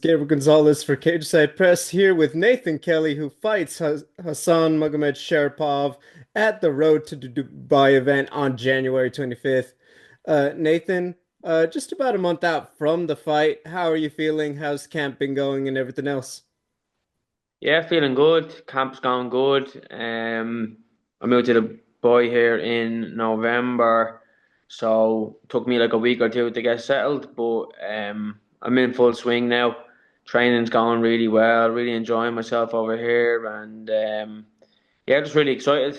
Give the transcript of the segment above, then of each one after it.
Gabriel Gonzalez for Cageside Press here with Nathan Kelly, who fights Hassan Magomedsharipov at the Road to Dubai event on January 25th. Nathan, just about a month out from the fight, how are you feeling? How's camp been going and everything else? Yeah, feeling good. Camp's going good. I moved to the boy here in November, so took me like a week or two to get settled, but I'm in full swing now. Training's going really well, really enjoying myself over here, and yeah, just really excited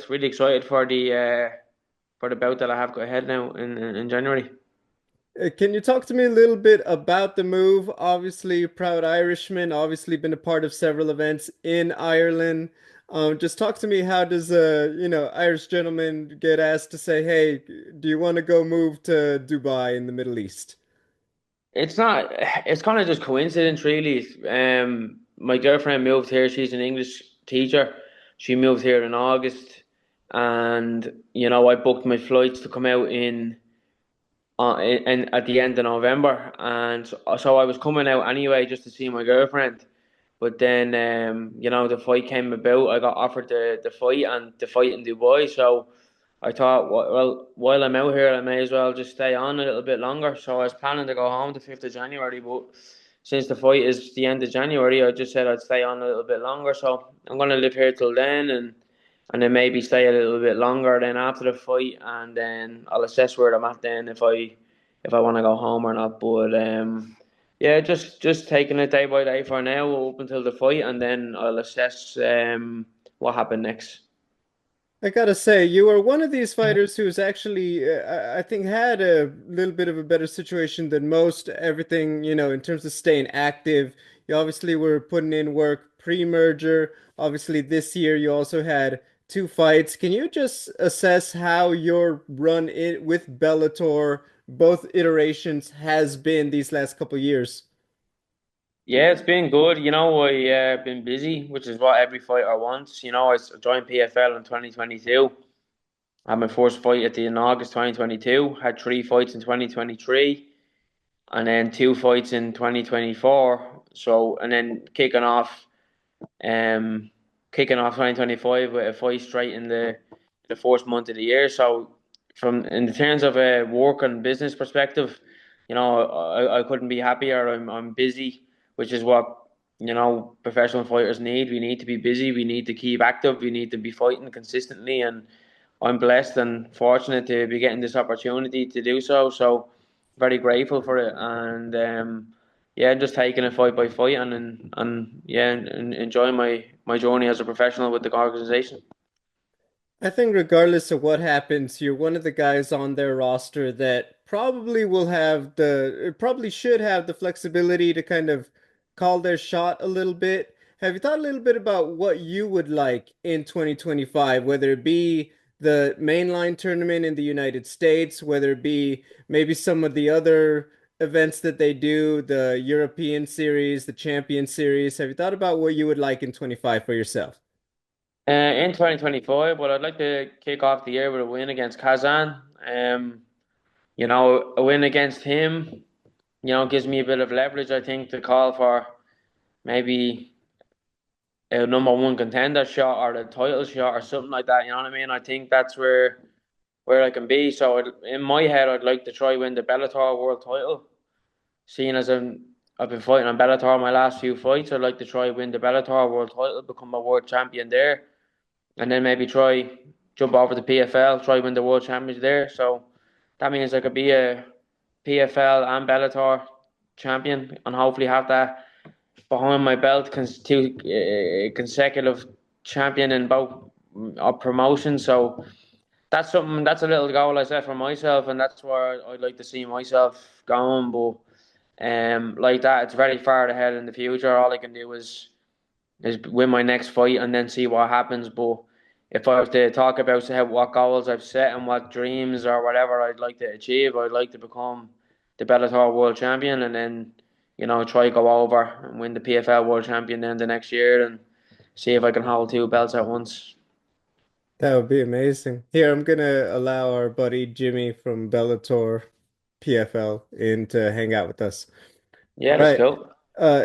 for the bout that I have got ahead now in January. Can you talk to me a little bit about the move? Obviously, proud Irishman, obviously been a part of several events in Ireland. Just talk to me, how does Irish gentleman get asked to say, "Hey, do you want to go move to Dubai in the Middle East?" It's not. It's kind of just coincidence, really. My girlfriend moved here. She's an English teacher. She moved here in August, and I booked my flights to come out in at the end of November, and so I was coming out anyway just to see my girlfriend. But then, the fight came about. I got offered the fight and the fight in Dubai. So I thought, well, while I'm out here, I may as well just stay on a little bit longer. So I was planning to go home the 5th of January, but since the fight is the end of January, I just said I'd stay on a little bit longer. So I'm gonna live here till then, and then maybe stay a little bit longer then after the fight, and then I'll assess where I'm at then if I want to go home or not. But yeah, just taking it day by day for now up until the fight, and then I'll assess what happened next. I gotta say, you are one of these fighters who's actually, I think, had a little bit of a better situation than most. Everything, in terms of staying active. You obviously were putting in work pre-merger. Obviously, this year you also had two fights. Can you just assess how your run with Bellator, both iterations, has been these last couple years? Yeah, it's been good. I been busy, which is what every fighter wants. I joined PFL in 2022. I had my first fight in August 2022. Had three fights in 2023, and then two fights in 2024. So, and then um, kicking off 2025 with a fight straight in the first month of the year. So, from in the terms of a work and business perspective, I couldn't be happier. I'm busy, which is what professional fighters need. We need to be busy. We need to keep active. We need to be fighting consistently, and I'm blessed and fortunate to be getting this opportunity to do so. So, very grateful for it, and yeah, just taking it fight by fight, and yeah, and enjoying my journey as a professional with the organization. I think regardless of what happens, you're one of the guys on their roster that probably should have the flexibility to kind of call their shot a little bit. Have you thought a little bit about what you would like in 2025, whether it be the mainline tournament in the United States, whether it be maybe some of the other events that they do, the European Series, the Champion Series? Have you thought about what you would like in 25 for yourself? In 2025, well, I'd like to kick off the year with a win against Kazan. A win against him, gives me a bit of leverage, I think, to call for maybe a number one contender shot or a title shot or something like that. You know what I mean? I think that's where I can be. So in my head, I'd like to try win the Bellator world title. Seeing as I've been fighting on Bellator my last few fights, I'd like to try win the Bellator world title, become a world champion there, and then maybe try jump over to PFL, try win the world championship there. So that means I could be a PFL and Bellator champion, and hopefully have that behind my belt, two consecutive champion in both promotions. So that's something. That's a little goal I set for myself, and that's where I'd like to see myself going. But like that, it's very far ahead in the future. All I can do is win my next fight and then see what happens. But if I was to talk about what goals I've set and what dreams or whatever I'd like to achieve, I'd like to become the Bellator world champion, and then try go over and win the PFL world champion then the next year, and see if I can hold two belts at once. That would be amazing. Here, I'm gonna allow our buddy Jimmy from Bellator PFL in to hang out with us. Yeah, All that's right. cool.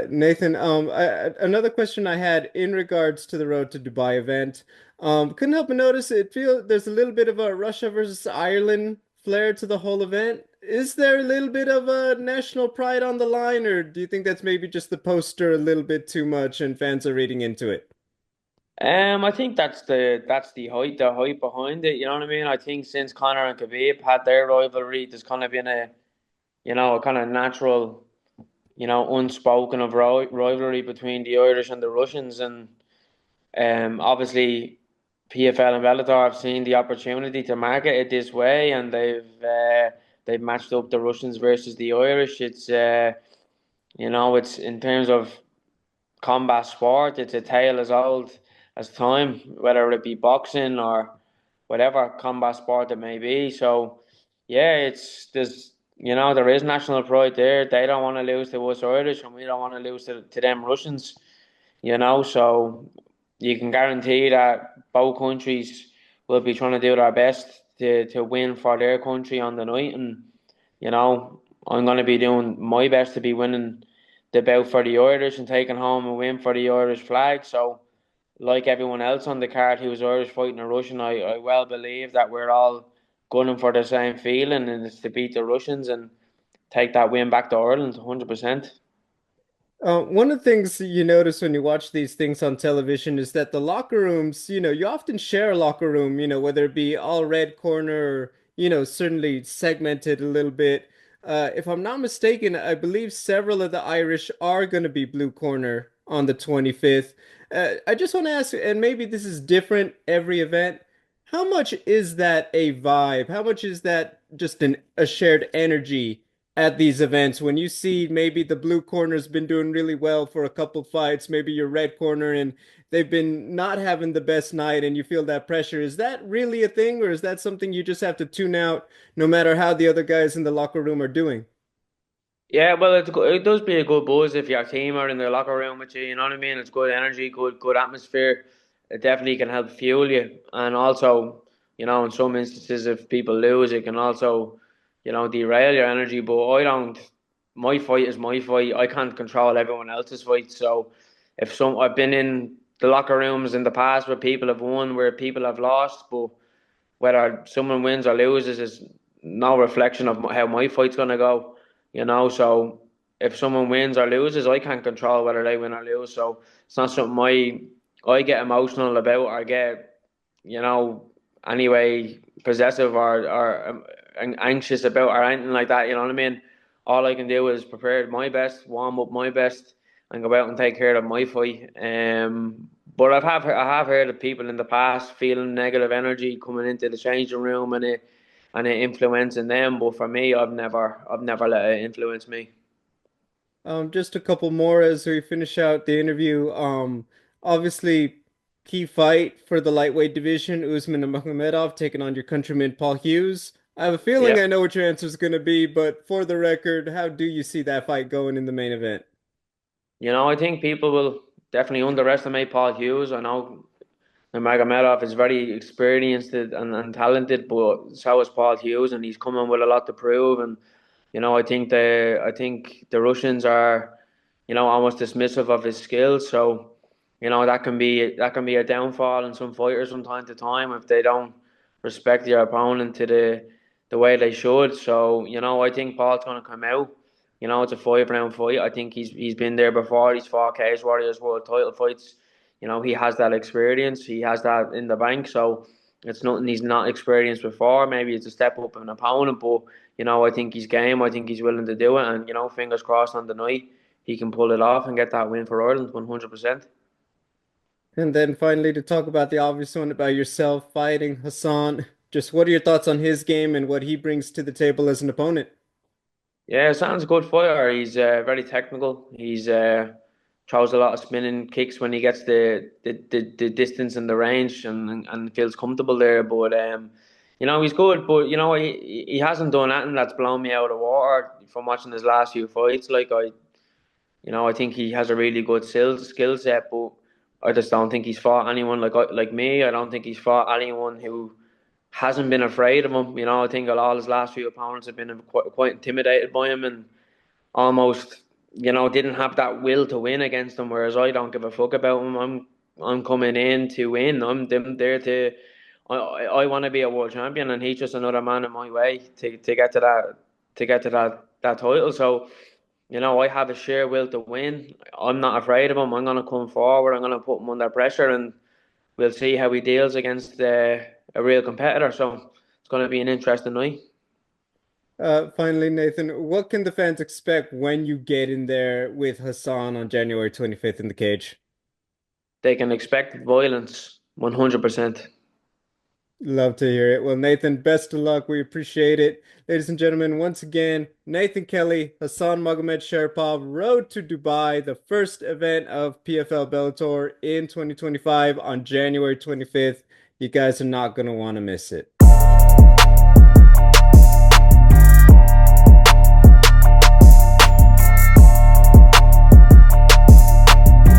Nathan, another question I had in regards to the Road to Dubai event. Couldn't help but notice there's a little bit of a Russia versus Ireland flair to the whole event. Is there a little bit of a national pride on the line, or do you think that's maybe just the poster a little bit too much and fans are reading into it? I think that's the hype behind it. You know what I mean? I think since Conor and Khabib had their rivalry, there's kind of been a kind of natural, unspoken of rivalry between the Irish and the Russians, and obviously PFL and Bellator have seen the opportunity to market it this way, and they've matched up the Russians versus the Irish. It's in terms of combat sport, it's a tale as old as time, whether it be boxing or whatever combat sport it may be. So, yeah, there is national pride there. They don't want to lose to us Irish, and we don't want to lose to them Russians. So you can guarantee that both countries will be trying to do their best to win for their country on the night, and I'm going to be doing my best to be winning the bout for the Irish and taking home a win for the Irish flag. So, like everyone else on the card who's Irish fighting a Russian, I well believe that we're all gunning for the same feeling, and it's to beat the Russians and take that win back to Ireland, 100%. One of the things you notice when you watch these things on television is that the locker rooms, you often share a locker room, whether it be all red corner or, certainly segmented a little bit. If I'm not mistaken, I believe several of the Irish are going to be blue corner on the 25th. I just want to ask, and maybe this is different every event, how much is that a vibe? How much is that just a shared energy at these events when you see maybe the blue corner's been doing really well for a couple fights, maybe your red corner and they've been not having the best night and you feel that pressure? Is that really a thing, or is that something you just have to tune out no matter how the other guys in the locker room are doing? Yeah, well, it does be a good buzz if your team are in the locker room with you. You know what I mean? It's good energy, good atmosphere. It definitely can help fuel you, and also, in some instances, if people lose, it can also, derail your energy. But I don't. My fight is my fight. I can't control everyone else's fight. So, I've been in the locker rooms in the past where people have won, where people have lost, but whether someone wins or loses is no reflection of how my fight's gonna go. So if someone wins or loses, I can't control whether they win or lose. So it's not something I get emotional about or get, you know, anyway possessive or anxious about or anything like that. You know what I mean? All I can do is prepare my best, warm up my best, and go out and take care of my fight. But I have heard of people in the past feeling negative energy coming into the changing room and it influencing them. But for me, I've never let it influence me. Just a couple more as we finish out the interview. Obviously, key fight for the lightweight division, Usman and Magomedov taking on your countryman Paul Hughes. I have a feeling Yeah. I know what your answer is going to be, but for the record, how do you see that fight going in the main event? I think people will definitely underestimate Paul Hughes. I know Magomedov is very experienced and talented, but so is Paul Hughes, and he's coming with a lot to prove. And I think the Russians are, almost dismissive of his skills. So, that can be a downfall in some fighters from time to time if they don't respect their opponent to the way they should. So, I think Paul's gonna come out. It's a 5 round fight. I think he's been there before. He's fought Cage Warriors world title fights. He has that experience. He has that in the bank. So it's nothing he's not experienced before. Maybe it's a step up of an opponent, but I think he's game. I think he's willing to do it, and fingers crossed on the night he can pull it off and get that win for Ireland, 100%. And then finally, to talk about the obvious one about yourself fighting Hassan, just what are your thoughts on his game and what he brings to the table as an opponent? Yeah, sounds a good fighter. He's very technical. He's throws a lot of spinning kicks when he gets the distance and the range and feels comfortable there. But he's good. But he hasn't done anything that's blown me out of water from watching his last few fights. I think he has a really good skill set, but I just don't think he's fought anyone like me. I don't think he's fought anyone who hasn't been afraid of him. I think all his last few opponents have been quite intimidated by him and almost didn't have that will to win against him, whereas I don't give a fuck about him. I'm coming in to win. I'm there to. I want to be a world champion, and he's just another man in my way to get to that title. So, I have a sheer will to win. I'm not afraid of him. I'm gonna come forward. I'm gonna put him under pressure, and we'll see how he deals against a real competitor. So it's gonna be an interesting night. Finally, Nathan, what can the fans expect when you get in there with Hassan on January 25th in the cage? They can expect violence, 100%. Love to hear it. Well, Nathan, best of luck. We appreciate it. Ladies and gentlemen, once again, Nathan Kelly, Khasan Magomedsharipov, Road to Dubai, the first event of PFL Bellator in 2025 on January 25th. You guys are not going to want to miss it.